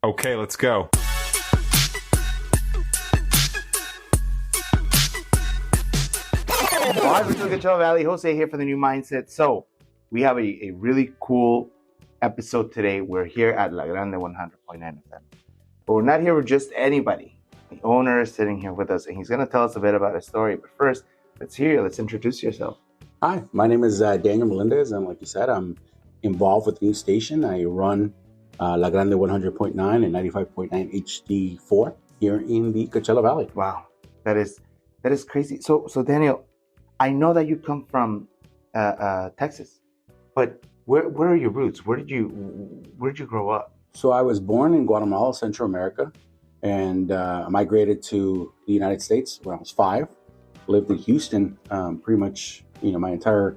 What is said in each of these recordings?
Okay, let's go. Hi, we're from Coachella Valley. Jose here for the New Mindset. So, we have a really cool episode today. We're here at La Grande 100.9 FM. But we're not here with just anybody. The owner is sitting here with us, and he's going to tell us a bit about his story. But first, let's introduce yourself. Hi, my name is Daniel Melendez, and like you said, I'm involved with the new station. I run La Grande 100.9 and 95.9 HD4 here in the Coachella Valley. Wow, that is crazy. So Daniel, I know that you come from Texas, but where are your roots? Where did you grow up? So I was born in Guatemala, Central America, and migrated to the United States when I was 5. Lived in Houston pretty much, my entire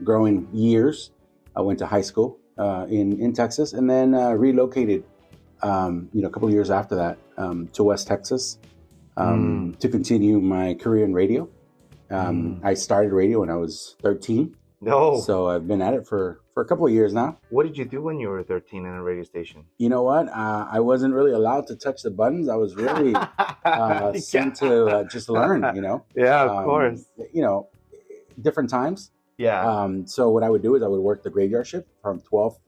growing years. I went to high school in Texas, and then relocated a couple of years after that to West Texas to continue my career in radio. I started radio when I was 13. No. So I've been at it for a couple of years now. What did you do when you were 13 in a radio station? You know what? I wasn't really allowed to touch the buttons. I was really sent to just learn, Yeah, of course. Different times. Yeah. So what I would do is I would work the graveyard shift from 12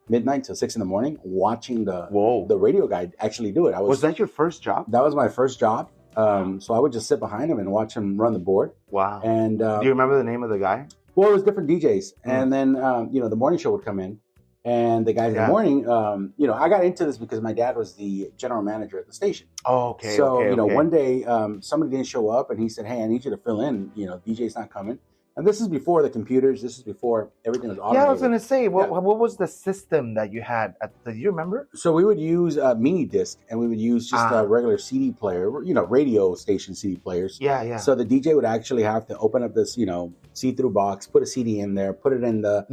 midnight to 6 in the morning, watching the radio guy actually do it. Was that your first job? That was my first job. So I would just sit behind him and watch him run the board. Wow. And do you remember the name of the guy? Well, it was different DJs. And then, the morning show would come in. And the guys in the morning, I got into this because my dad was the general manager at the station. Oh, okay. So, one day somebody didn't show up and he said, "Hey, I need you to fill in. DJ's not coming." And this is before the computers. This is before everything was automated. Yeah, I was going to say, what was the system that you had? Do you remember? So we would use a mini disc, and we would use just a regular CD player, radio station CD players. Yeah. So the DJ would actually have to open up this, see-through box, put a CD in there, put it in the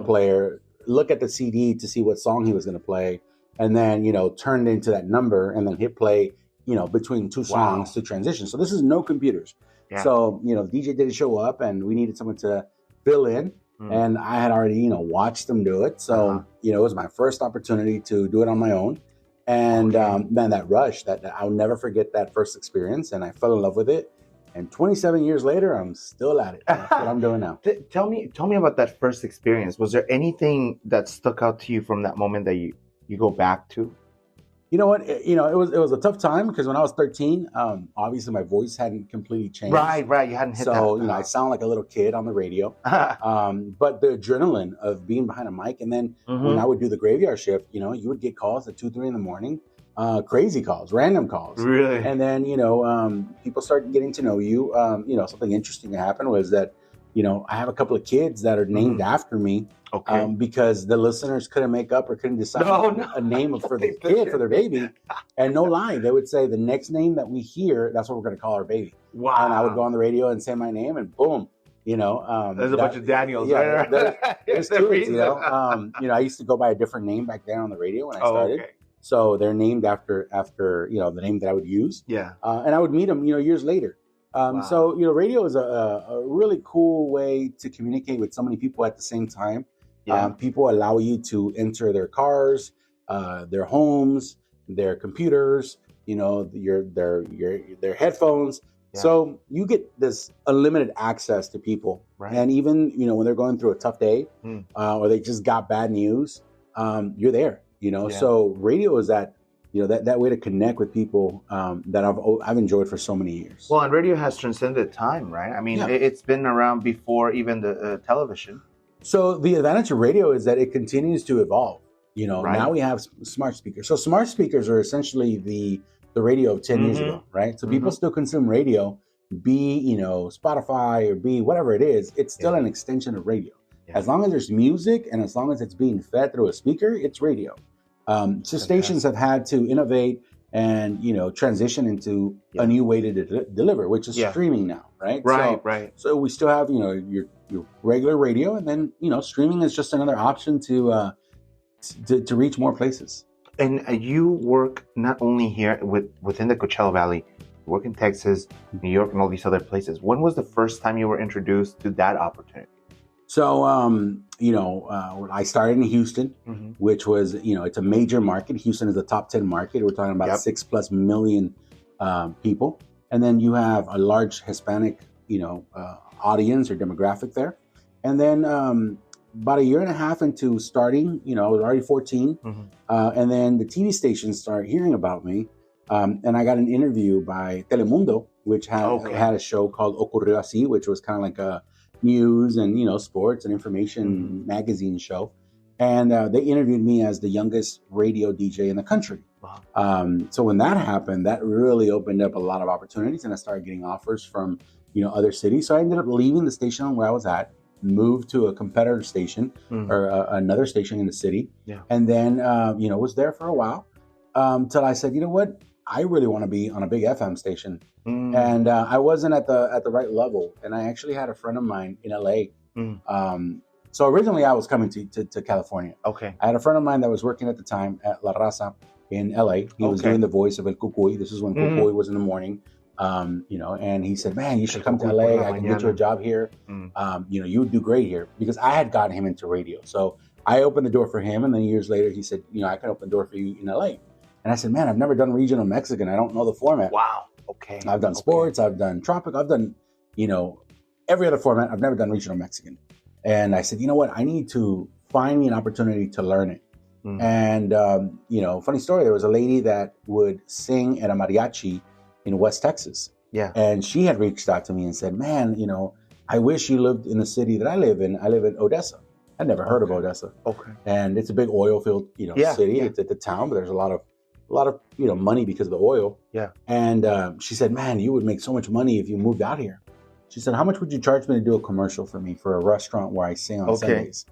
player, look at the CD to see what song he was going to play, and then, turn it into that number, and then hit play, between two songs to transition. So this is no computers. Yeah. So, the DJ didn't show up and we needed someone to fill in. And I had already, watched them do it. So, it was my first opportunity to do it on my own. And man, that rush, that I'll never forget that first experience. And I fell in love with it. And 27 years later, I'm still at it. That's what I'm doing now. Tell me about that first experience. Was there anything that stuck out to you from that moment that you go back to? You know what? It was a tough time because when I was 13, obviously my voice hadn't completely changed. Right. You hadn't hit that. So, I sound like a little kid on the radio. But the adrenaline of being behind a mic, and then when I would do the graveyard shift, you would get calls at 2, 3 in the morning, crazy calls, random calls. Really? And then, people started getting to know you. Something interesting that happened was that, I have a couple of kids that are named after me. Okay. Because the listeners couldn't make up or couldn't decide a name for the kid, for their baby. And no lie, they would say the next name that we hear, that's what we're going to call our baby. Wow. And I would go on the radio and say my name and boom, there's a bunch of Daniels. Yeah, right? There's kids, I used to go by a different name back then on the radio when I started. Okay. So they're named after the name that I would use. Yeah. And I would meet them, years later. So, radio is a really cool way to communicate with so many people at the same time. Yeah. People allow you to enter their cars, their homes, their computers, their headphones. Yeah. So you get this unlimited access to people. Right. And even, when they're going through a tough day or they just got bad news, you're there, So radio is that way to connect with people that I've enjoyed for so many years. Well, and radio has transcended time, right? I mean, it's been around before even the television. So the advantage of radio is that it continues to evolve. Right. Now we have smart speakers. So smart speakers are essentially the radio of 10 years ago, right? So people still consume radio, be, Spotify or be whatever it is. It's still an extension of radio. Yeah. As long as there's music and as long as it's being fed through a speaker, it's radio. So stations have had to innovate and, transition into a new way to deliver, which is streaming now, right? Right. So we still have, your regular radio, and then, streaming is just another option to reach more places. And you work not only here within the Coachella Valley, you work in Texas, New York, and all these other places. When was the first time you were introduced to that opportunity? So, I started in Houston, which was, it's a major market. Houston is the top 10 market. We're talking about 6+ million people. And then you have a large Hispanic, audience or demographic there. And then about a year and a half into starting, I was already 14. And then the TV stations started hearing about me. And I got an interview by Telemundo, which had a show called Ocurrió Así, which was kind of like a news and, sports and information magazine show. And they interviewed me as the youngest radio DJ in the country. Wow. So when that happened, that really opened up a lot of opportunities, and I started getting offers from, other cities. So I ended up leaving the station where I was at, moved to a competitor station or another station in the city. Yeah. And then, was there for a while till I said, you know what? I really want to be on a big FM station. And I wasn't at the right level. And I actually had a friend of mine in LA. So originally I was coming to California. Okay. I had a friend of mine that was working at the time at La Raza in LA. He was doing the voice of El Cucuy. This is when Cucuy was in the morning. And he said, man, you should come to LA. I can get you a job here. You would do great here, because I had gotten him into radio. So I opened the door for him. And then years later, he said, I can open the door for you in LA. And I said, man, I've never done regional Mexican. I don't know the format. Wow. Okay. I've done sports. I've done tropical. I've done, every other format. I've never done regional Mexican. And I said, you know what? I need to find me an opportunity to learn it. And, funny story. There was a lady that would sing at a mariachi in West Texas. Yeah. And she had reached out to me and said, man, I wish you lived in the city that I live in. I live in Odessa. I'd never heard of Odessa. Okay. And it's a big oil field, city. Yeah. It's at the town, but there's a lot of money because of the oil. Yeah. And she said, man, you would make so much money if you moved out here. She said, how much would you charge me to do a commercial for me for a restaurant where I sing on Sundays?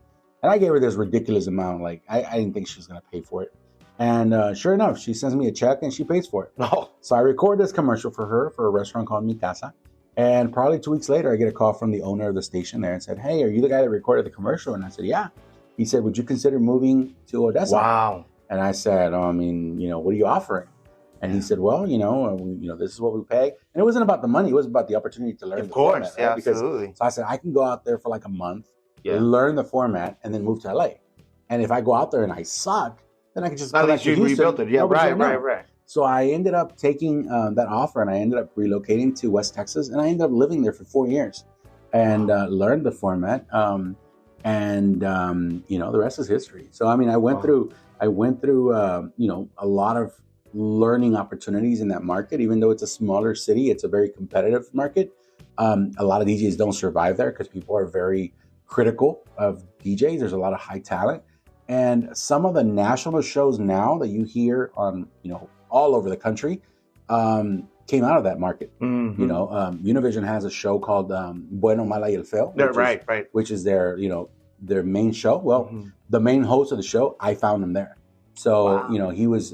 And I gave her this ridiculous amount. Like, I didn't think she was going to pay for it. And sure enough, she sends me a check and she pays for it. Oh. So I record this commercial for her for a restaurant called Mi Casa. And probably 2 weeks later, I get a call from the owner of the station there and said, hey, are you the guy that recorded the commercial? And I said, yeah. He said, would you consider moving to Odessa? Wow. And I said, what are you offering? And he said, well, this is what we pay. And it wasn't about the money. It was about the opportunity to learn the format. Of course, yeah, absolutely. So I said, I can go out there for like a month, learn the format, and then move to LA. And if I go out there and I suck, then I can just come back to Houston. Rebuilt it. Yeah, right. So I ended up taking that offer, and I ended up relocating to West Texas, and I ended up living there for 4 years and learned the format. The rest is history. So, I went through a lot of learning opportunities in that market. Even though it's a smaller city, it's a very competitive market. A lot of DJs don't survive there because people are very critical of DJs. There's a lot of high talent. And some of the national shows now that you hear on, all over the country came out of that market. Univision has a show called Bueno, Mala y El Feo. Which is their main show. Well, the main host of the show, I found him there. So, he was,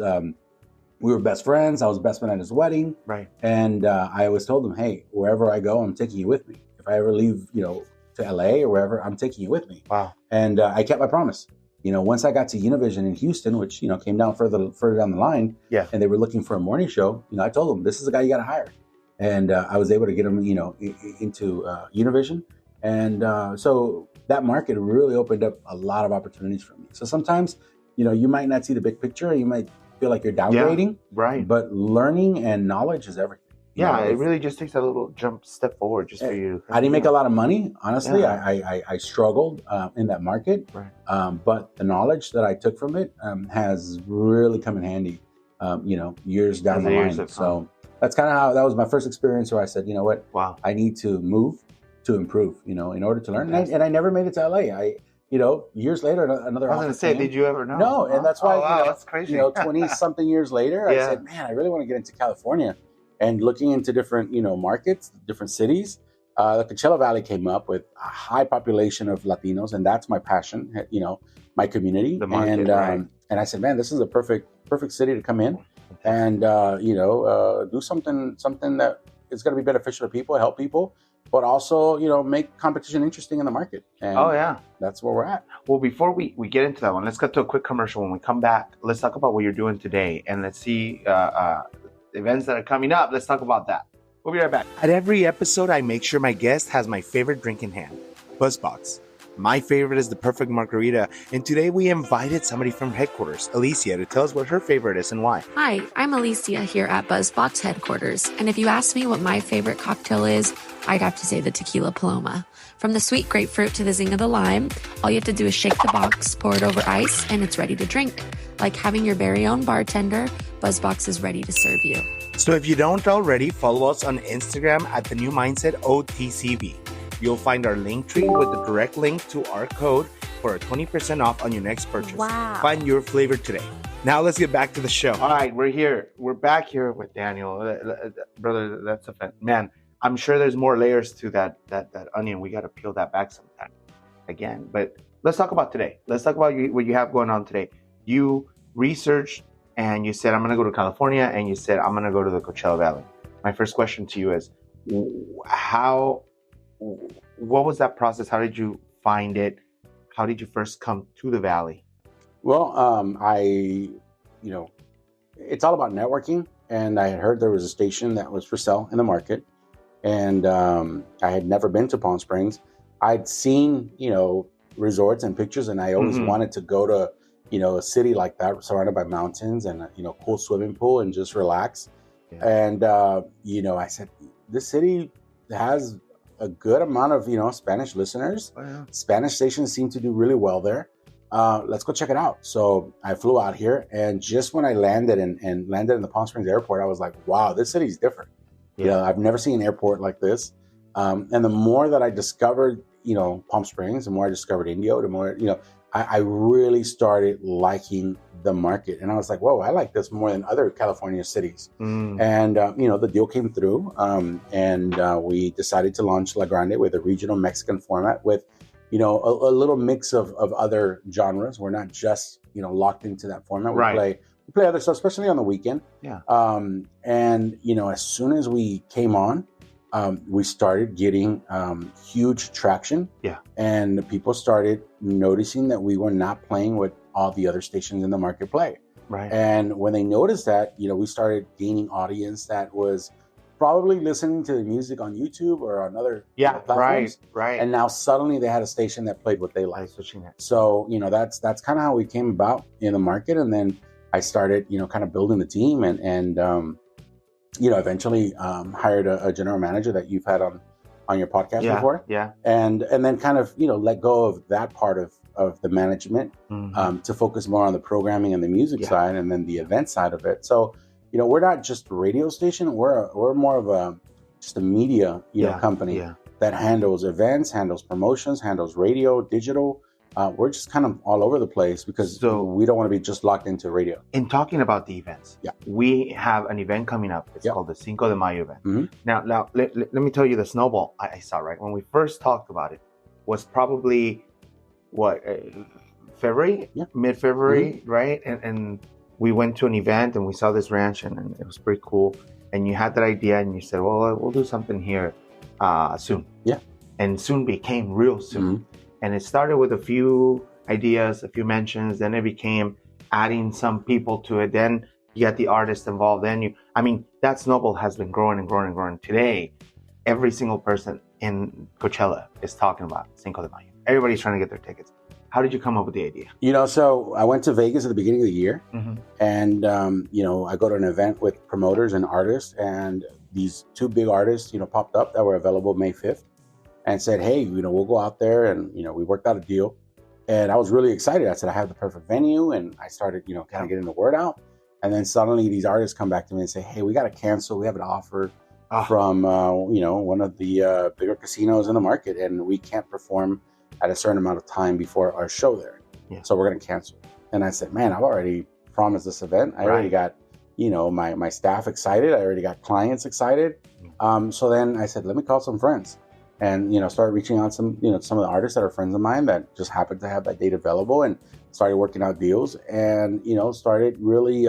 we were best friends. I was best man at his wedding. Right. And I always told him, hey, wherever I go, I'm taking you with me. If I ever leave, to LA or wherever, I'm taking you with me. Wow. And I kept my promise. Once I got to Univision in Houston, which, came down further down the line. Yeah. And they were looking for a morning show. I told them, this is the guy you got to hire. And I was able to get him, into Univision. And so that market really opened up a lot of opportunities for me. So sometimes, you might not see the big picture. You might feel like you're downgrading. Yeah, right. But learning and knowledge is everything. Yeah, it really just takes a little step forward just for you. I didn't make a lot of money, honestly. Yeah. I struggled in that market. Right. But the knowledge that I took from it has really come in handy, years down the line. So that's kind of that was my first experience where I said, you know what? Wow. I need to move to improve, in order to learn. And I never made it to LA. Years later, another. I was going to say, did you ever know? No, and that's why. Wow, that's crazy. 20-something years later, I said, man, I really want to get into California. And looking into different, markets, different cities, the Coachella Valley came up with a high population of Latinos, and that's my passion. My community. The market, and I said, man, this is a perfect city to come in, and do something that is going to be beneficial to people, help people. But also, make competition interesting in the market. And that's where we're at. Well, before we get into that one, let's get to a quick commercial. When we come back, let's talk about what you're doing today. And let's see events that are coming up. Let's talk about that. We'll be right back. At every episode, I make sure my guest has my favorite drink in hand, BuzzBox. My favorite is the perfect margarita, and today we invited somebody from headquarters, Alicia, to tell us what her favorite is and why. Hi, I'm Alicia here at BuzzBox headquarters, and if you ask me what my favorite cocktail is, I'd have to say the Tequila Paloma. From the sweet grapefruit to the zing of the lime, all you have to do is shake the box, pour it over ice, and it's ready to drink. Like having your very own bartender, BuzzBox is ready to serve you. So if you don't already, follow us on Instagram at The New Mindset OTCB. You'll find our link tree with the direct link to our code for a 20% off on your next purchase. Wow. Find your flavor today. Now let's get back to the show. All right, we're here. We're back here with Daniel. Brother, that's a fan. Man, I'm sure there's more layers to that onion. We got to peel that back sometime again. But let's talk about today. Let's talk about what you have going on today. You researched and you said, I'm going to go to California, and you said, I'm going to go to the Coachella Valley. My first question to you is, what was that process? How did you find it? How did you first come to the Valley? Well, it's all about networking, and I had heard there was a station that was for sale in the market, and I had never been to Palm Springs. I'd seen, resorts and pictures, and I always wanted to go to, a city like that surrounded by mountains and a, cool swimming pool and just relax. Yeah. And, I said, this city has a good amount of, Spanish listeners. Oh, yeah. Spanish stations seem to do really well there. Let's go check it out. So I flew out here, and just when I landed and landed in the Palm Springs airport, I was like, wow, this city's different. Yeah. I've never seen an airport like this. And the more that I discovered, Palm Springs, the more I discovered Indio, the more, I really started liking the market. And I was like, whoa, I like this more than other California cities. And, the deal came through, and we decided to launch La Grande with a regional Mexican format with, a little mix of other genres. We're not just, locked into that format. We play other stuff, especially on the weekend. Yeah. As soon as we came on, we started getting huge traction. Yeah. And people started noticing that we were not playing what all the other stations in the market play. Right. And when they noticed that, we started gaining audience that was probably listening to the music on YouTube or on other platforms. Right. And now suddenly they had a station that played what they liked. So, that's kind of how we came about in the market. And then I started, kind of building the team and eventually hired a general manager that you've had on your podcast before. Yeah. And then kind of, let go of that part of the management to focus more on the programming and the music side, and then the event side of it. So, we're not just a radio station. We're more of just a media, company that handles events, handles promotions, handles radio, digital. We're just kind of all over the place because we don't want to be just locked into radio. In talking about the events, we have an event coming up. It's called the Cinco de Mayo event. Mm-hmm. Now let me tell you the snowball I saw, right? When we first talked about it was probably, February? Yeah. Mid-February, right? And we went to an event and we saw this ranch and it was pretty cool. And you had that idea and you said, well, we'll do something here soon. Yeah. And soon became real soon. Mm-hmm. And it started with a few ideas, a few mentions. Then it became adding some people to it. Then you got the artist involved. That snowball has been growing and growing and growing. Today, every single person in Coachella is talking about Cinco de Mayo. Everybody's trying to get their tickets. How did you come up with the idea? So I went to Vegas at the beginning of the year. Mm-hmm. And, I go to an event with promoters and artists. And these two big artists, popped up that were available May 5th. And said, hey, we'll go out there. And, we worked out a deal. And I was really excited. I said, I have the perfect venue. And I started, kind of getting the word out. And then suddenly these artists come back to me and say, hey, we got to cancel. We have an offer from, one of the bigger casinos in the market. And we can't perform at a certain amount of time before our show there. Yeah. So we're going to cancel. And I said, man, I've already promised this event. I already got, my staff excited. I already got clients excited. So then I said, let me call some friends. And, started reaching out some of the artists that are friends of mine that just happened to have that date available, and started working out deals and, started really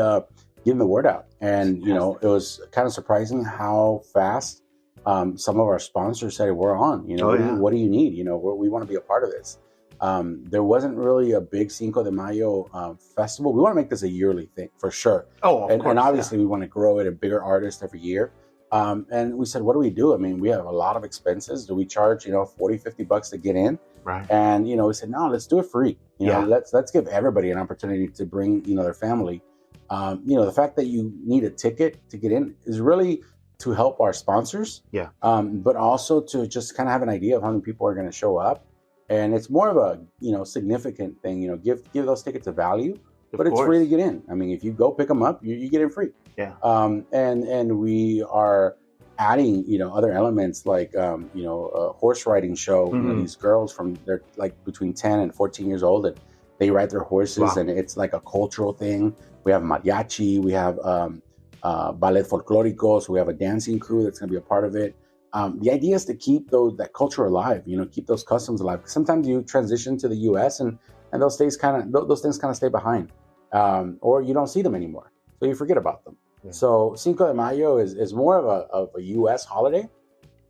getting the word out. And, it was kind of surprising how fast some of our sponsors said, we're on, what do you need? We want to be a part of this. There wasn't really a big Cinco de Mayo festival. We want to make this a yearly thing for sure. Oh, of course, and obviously we want to grow it, a bigger artist every year. And we said, what do we do? We have a lot of expenses. Do we charge, $40, $50 to get in? Right. And, we said, no, let's do it free. Let's give everybody an opportunity to bring, their family. The fact that you need a ticket to get in is really to help our sponsors. Yeah. But also to just kind of have an idea of how many people are going to show up. And it's more of a, significant thing, give those tickets a value, but it's free to get in. I mean, if you go pick them up, you get in free. Yeah. And we are adding, other elements like, a horse riding show. These girls they're like between 10 and 14 years old, and they ride their horses, and it's like a cultural thing. We have mariachi, we have ballet folklorico, so we have a dancing crew that's going to be a part of it. The idea is to keep that culture alive, keep those customs alive. Sometimes you transition to the U.S. and those things kind of stay behind, or you don't see them anymore, so you forget about them. Yeah. So Cinco de Mayo is more of a U.S. holiday.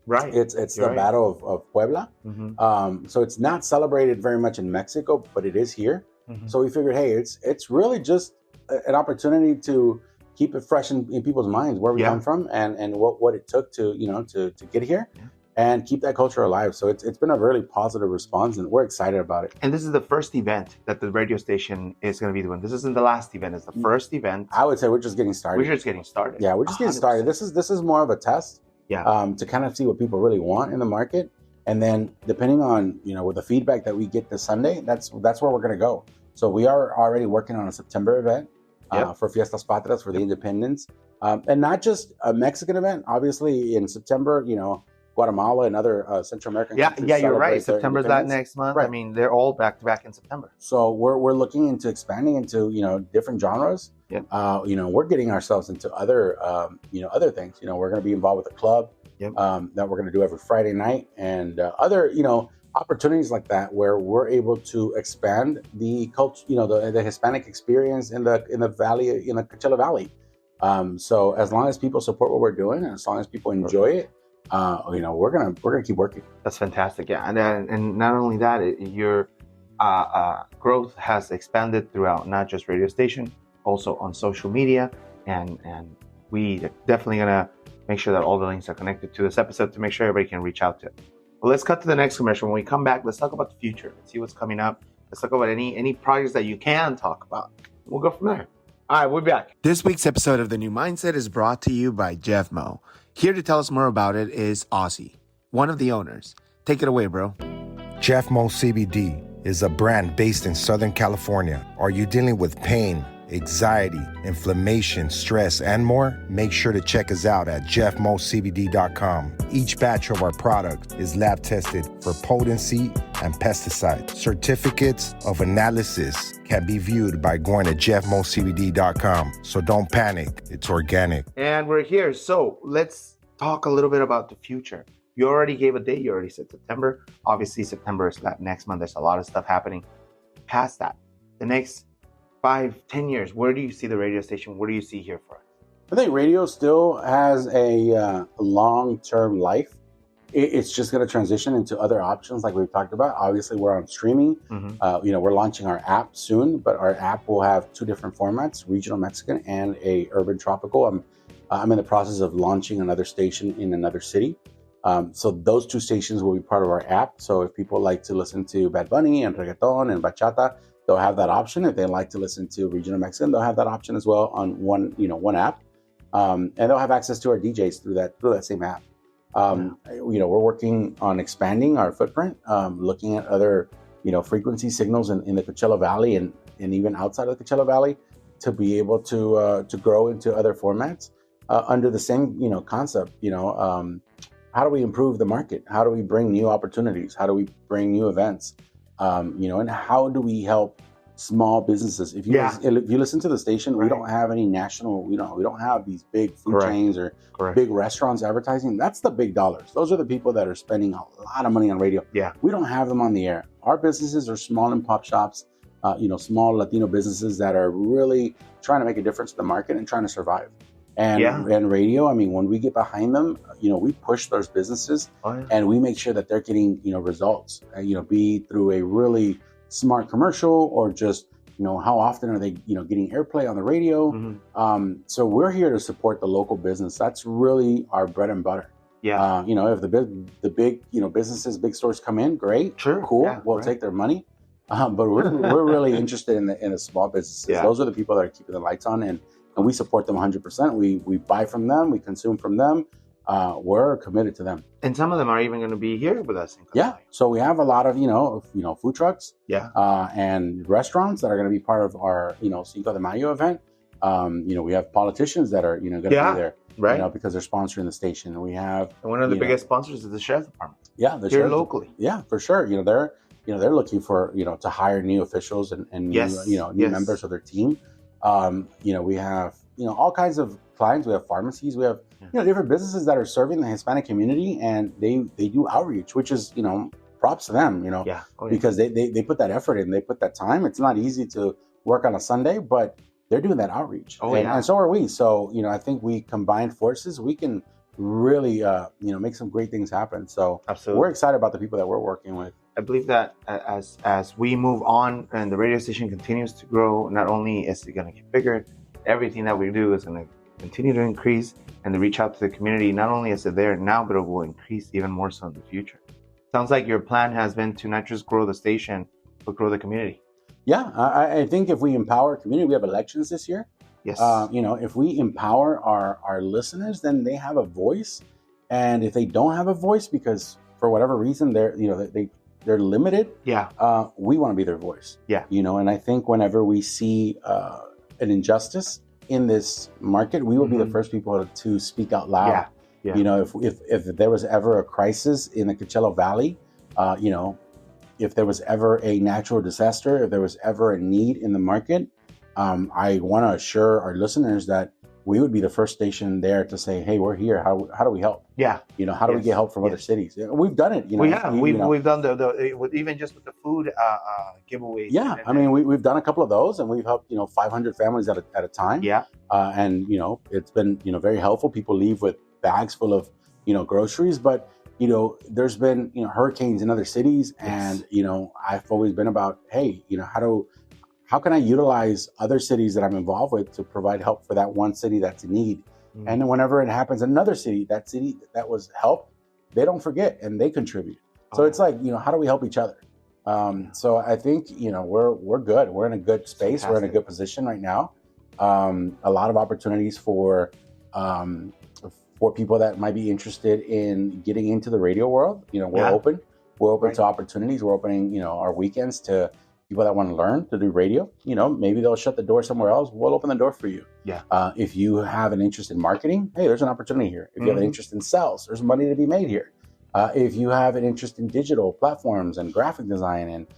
Right. It's the Battle of Puebla. Mm-hmm. So it's not celebrated very much in Mexico, but it is here. Mm-hmm. So we figured, hey, it's really just an opportunity to keep it fresh in people's minds where we come from and what it took to get here, and keep that culture alive. So it's been a really positive response, and we're excited about it. And this is the first event that the radio station is going to be doing. This isn't the last event; it's the first event. I would say we're just getting started. We're just getting started. Yeah, we're just getting started. This is more of a test. Yeah. To kind of see what people really want in the market, and then depending on with the feedback that we get this Sunday, that's where we're going to go. So we are already working on a September event. For Fiestas Patrias, for the independence, and not just a Mexican event. Obviously, in September, Guatemala and other Central American countries. Yeah, you're right. September's that next month. Right. I mean, they're all back to back in September. So we're looking into expanding into different genres. Yeah. We're getting ourselves into other other things. We're going to be involved with a club that we're going to do every Friday night, and other opportunities like that where we're able to expand the culture, the Hispanic experience in the valley, in the Coachella Valley. So as long as people support what we're doing, and as long as people enjoy it, we're gonna keep working. That's fantastic. Yeah, and not only that, your growth has expanded throughout not just radio station, also on social media, and we definitely gonna make sure that all the links are connected to this episode to make sure everybody can reach out to it. Well, let's cut to the next commercial. When we come back, let's talk about the future. Let's see what's coming up. Let's talk about any projects that you can talk about. We'll go from there. All right, we'll be back. This week's episode of The New Mindset is brought to you by Jeff Mo. Here to tell us more about it is Ozzy, one of the owners. Take it away, bro. Jeff Mo CBD is a brand based in Southern California. Are you dealing with pain, anxiety, inflammation, stress, and more? Make sure to check us out at jeffmocbd.com. Each batch of our product is lab tested for potency and pesticide. Certificates of analysis can be viewed by going to jeffmocbd.com. So don't panic, it's organic. And we're here. So let's talk a little bit about the future. You already gave a date. You already said September. Obviously, September is next month. There's a lot of stuff happening past that. The next 5-10 years, where do you see the radio station? What do you see here for us? I think radio still has a long-term life. It's just going to transition into other options like we've talked about. Obviously, we're on streaming. Mm-hmm. We're launching our app soon, but our app will have 2 different formats, regional Mexican and a urban tropical. I'm in the process of launching another station in another city. So those 2 stations will be part of our app. So if people like to listen to Bad Bunny and reggaeton and bachata, they'll have that option. If they like to listen to regional Mexican, they'll have that option as well on one app. And they'll have access to our DJs through that same app. We're working on expanding our footprint, looking at other, frequency signals in the Coachella Valley and even outside of the Coachella Valley to be able to grow into other formats under the same, concept. How do we improve the market? How do we bring new opportunities? How do we bring new events? And how do we help small businesses? If you listen to the station, we don't have any national, we don't have these big food chains or big restaurants advertising. That's the big dollars. Those are the people that are spending a lot of money on radio. Yeah. We don't have them on the air. Our businesses are small and pop shops, small Latino businesses that are really trying to make a difference in the market and trying to survive. And radio, when we get behind them, we push those businesses and we make sure that they're getting, results, be through a really smart commercial or just, how often are they, getting airplay on the radio. Mm-hmm. So we're here to support the local business. That's really our bread and butter. Yeah. If the big businesses, big stores come in, great, Sure, cool. yeah, We'll take their money. But we're really interested in the small businesses. Yeah. Those are the people that are keeping the lights on, and we support them 100%. We buy from them, we consume from them. We're committed to them. And some of them are even going to be here with us. So we have a lot of food trucks, and restaurants that are going to be part of our Cinco de Mayo event. We have politicians that are going to be there, right? Because they're sponsoring the station. And we have one of the biggest sponsors is the sheriff's department. Yeah, here locally. Yeah, for sure. They're looking for to hire new officials and new members of their team. We have all kinds of clients. We have pharmacies. We have different businesses that are serving the Hispanic community, and they do outreach, which is props to them. Because they put that effort in, they put that time. It's not easy to work on a Sunday, but they're doing that outreach. And so are we. So I think we combined forces, we can really make some great things happen. So absolutely, we're excited about the people that we're working with. I believe that as we move on and the radio station continues to grow, not only is it going to get bigger, everything that we do is going to continue to increase and to reach out to the community. Not only is it there now, but it will increase even more so in the future. Sounds like your plan has been to not just grow the station, but grow the community. Yeah, I think if we empower community, we have elections this year. Yes. If we empower our listeners, then they have a voice. And if they don't have a voice because for whatever reason they're limited, we want to be their voice. And I think whenever we see an injustice in this market, we will be the first people to speak out loud. If there was ever a crisis in the Coachella Valley, if there was ever a natural disaster, if there was ever a need in the market, I want to assure our listeners that we would be the first station there to say, hey, we're here. How do we help? Yeah. How do we get help from other cities? We've done it. We have. We've done the even just with the food giveaways. Yeah. We've done a couple of those, and we've helped 500 families at a time. Yeah. And it's been very helpful. People leave with bags full of groceries, but there's been hurricanes in other cities, and I've always been about, hey, how can I utilize other cities that I'm involved with to provide help for that one city that's in need? Mm-hmm. And whenever it happens, another city that was helped, they don't forget and they contribute. So it's like, how do we help each other? So I think, we're good. We're in a good space. Fantastic. We're in a good position right now. A lot of opportunities for people that might be interested in getting into the radio world. We're open. We're open to opportunities. We're opening, our weekends to people that want to learn to do radio. Maybe they'll shut the door somewhere else. We'll open the door for you. Yeah. If you have an interest in marketing, hey, there's an opportunity here. If you have an interest in sales, there's money to be made here. If you have an interest in digital platforms and graphic design and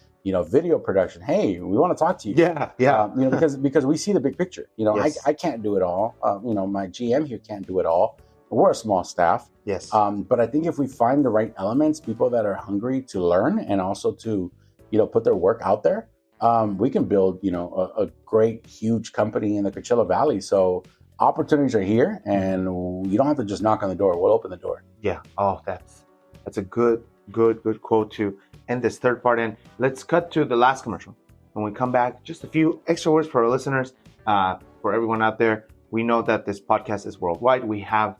video production, hey, we want to talk to you. Yeah. Because we see the big picture. Yes. I can't do it all. My GM here can't do it all. We're a small staff. Yes. But I think if we find the right elements, people that are hungry to learn and also to put their work out there, we can build, a great, huge company in the Coachella Valley. So opportunities are here, and you don't have to just knock on the door. We'll open the door. Yeah. Oh, that's a good quote to end this third part in. Let's cut to the last commercial. When we come back, just a few extra words for our listeners, for everyone out there. We know that this podcast is worldwide. We have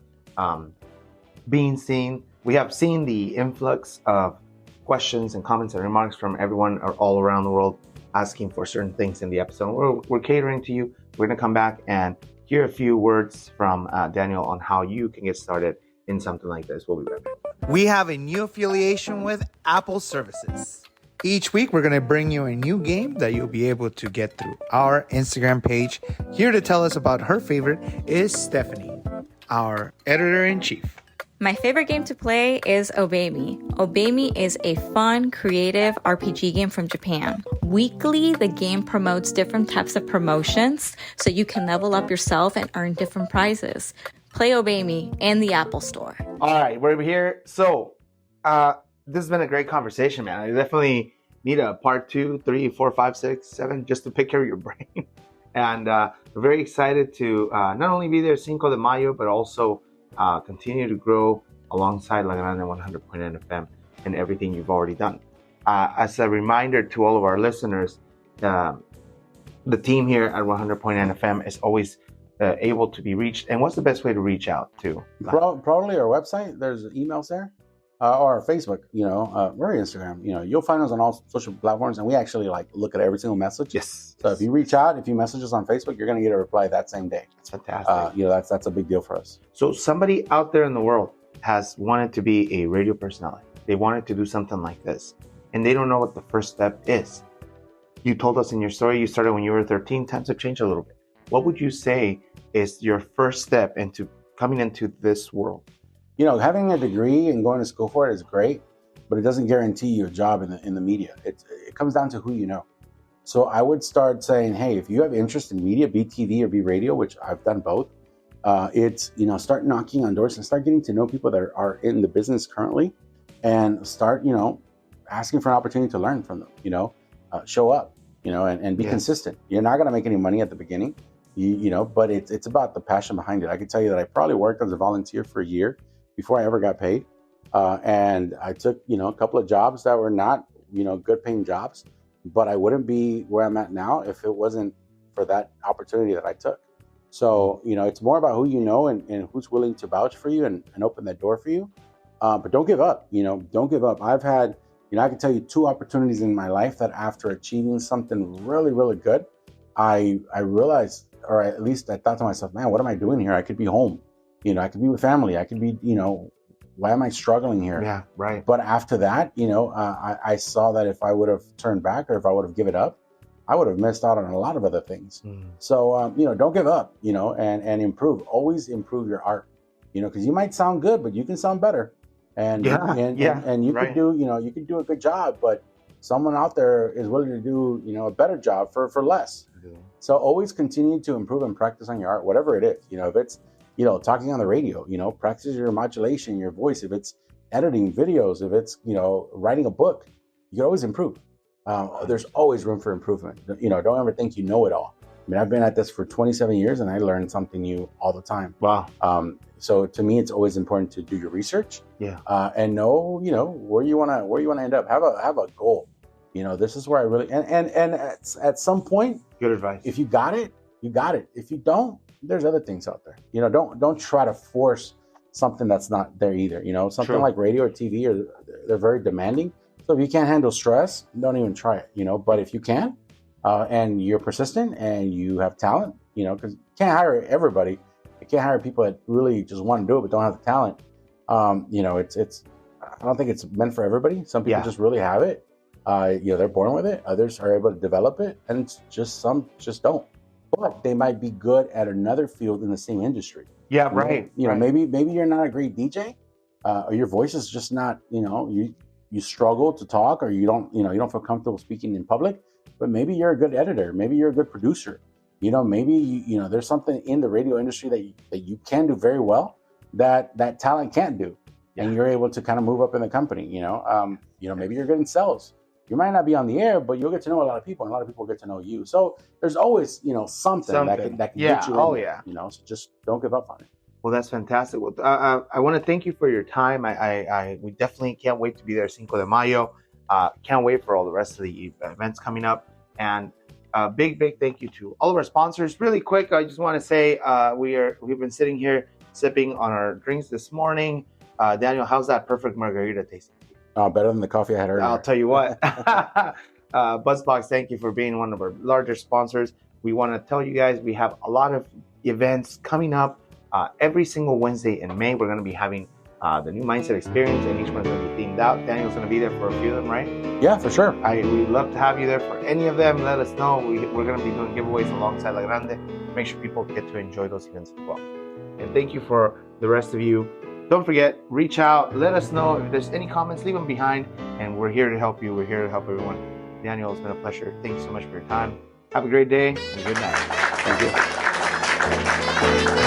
seen the influx of questions and comments and remarks from everyone all around the world asking for certain things in the episode. We're catering to you. We're going to come back and hear a few words from Daniel on how you can get started in something like this. We'll be right back. We have a new affiliation with Apple Services. Each week, we're going to bring you a new game that you'll be able to get through our Instagram page. Here to tell us about her favorite is Stephanie, our editor-in-chief. My favorite game to play is Obey Me. Obey Me is a fun, creative RPG game from Japan. Weekly, the game promotes different types of promotions so you can level up yourself and earn different prizes. Play Obey Me in the Apple Store. All right, we're here. So, this has been a great conversation, man. I definitely need a part 2, 3, 4, 5, 6, 7 just to pick care of your brain. And we're very excited to not only be there Cinco de Mayo, but also continue to grow alongside La Grande 100.9 FM and everything you've already done. As a reminder to all of our listeners, the team here at 100.9 FM is always able to be reached? And what's the best way to reach out to? Probably our website. There's emails there. Or Facebook, or Instagram. You'll find us on all social platforms, and we actually look at every single message. Yes. So if you reach out, if you message us on Facebook, you're going to get a reply that same day. That's fantastic. That's a big deal for us. So somebody out there in the world has wanted to be a radio personality. They wanted to do something like this, and they don't know what the first step is. You told us in your story you started when you were 13. Times have changed a little bit. What would you say is your first step into coming into this world? Having a degree and going to school for it is great, but it doesn't guarantee you a job in the media. It comes down to who you know. So I would start saying, hey, if you have interest in media, be TV or be radio, which I've done both, start knocking on doors and start getting to know people that are in the business currently, and start, asking for an opportunity to learn from them, show up, and be consistent. You're not going to make any money at the beginning, but it's about the passion behind it. I can tell you that I probably worked as a volunteer for a year before I ever got paid. And I took, a couple of jobs that were not, good paying jobs, but I wouldn't be where I'm at now if it wasn't for that opportunity that I took. So, it's more about who you know and who's willing to vouch for you and open that door for you. But don't give up, don't give up. I've had, I can tell you 2 opportunities in my life that after achieving something really, really good, I realized, or at least I thought to myself, man, what am I doing here? I could be home. I could be with family. I could be, why am I struggling here? Yeah, right. But after that, I saw that if I would have turned back or if I would have given up, I would have missed out on a lot of other things. So, don't give up, and improve. Always improve your art, because you might sound good, but you can sound better. And you could do, you could do a good job, but someone out there is willing to do, a better job for less. So always continue to improve and practice on your art, whatever it is. If it's, talking on the radio, practice your modulation, your voice. If it's editing videos, if it's, writing a book, you can always improve. There's always room for improvement. Don't ever think you know it all. I mean, I've been at this for 27 years and I learn something new all the time. Wow. So to me, it's always important to do your research. Yeah. And know, where you want to end up. Have a goal. This is where I really, and at some point, good advice. If you got it, you got it. If you don't, there's other things out there. Don't try to force something that's not there either. Something True. Like radio or TV, they're very demanding. So if you can't handle stress, don't even try it. But if you can, and you're persistent and you have talent, because you can't hire everybody. You can't hire people that really just want to do it but don't have the talent. It's I don't think it's meant for everybody. Some people just really have it. They're born with it. Others are able to develop it, and it's just some just don't. But they might be good at another field in the same industry. Yeah, right. Maybe you're not a great DJ, or your voice is just not. You struggle to talk, or you don't feel comfortable speaking in public. But maybe you're a good editor. Maybe you're a good producer. Maybe there's something in the radio industry that you can do very well that talent can't do, and you're able to kind of move up in the company. Maybe you're good in sales. You might not be on the air, but you'll get to know a lot of people, and a lot of people get to know you. So there's always, something that can get you in there, so just don't give up on it. Well, that's fantastic. Well, I want to thank you for your time. We definitely can't wait to be there Cinco de Mayo. Can't wait for all the rest of the events coming up. And big thank you to all of our sponsors. Really quick, I just want to say we've been sitting here sipping on our drinks this morning. Daniel, how's that perfect margarita tasting? Better than the coffee I had earlier. I'll tell you what. BuzzBox, thank you for being one of our larger sponsors. We want to tell you guys we have a lot of events coming up every single Wednesday in May. We're going to be having the new Mindset Experience, and each one's going to be themed out. Daniel's going to be there for a few of them, right? Yeah, for sure. We'd love to have you there for any of them. Let us know. We're going to be doing giveaways alongside La Grande. Make sure people get to enjoy those events as well. And thank you for the rest of you. Don't forget, reach out. Let us know if there's any comments. Leave them behind. And we're here to help you. We're here to help everyone. Daniel, it's been a pleasure. Thank you so much for your time. Have a great day and good night. Thank you.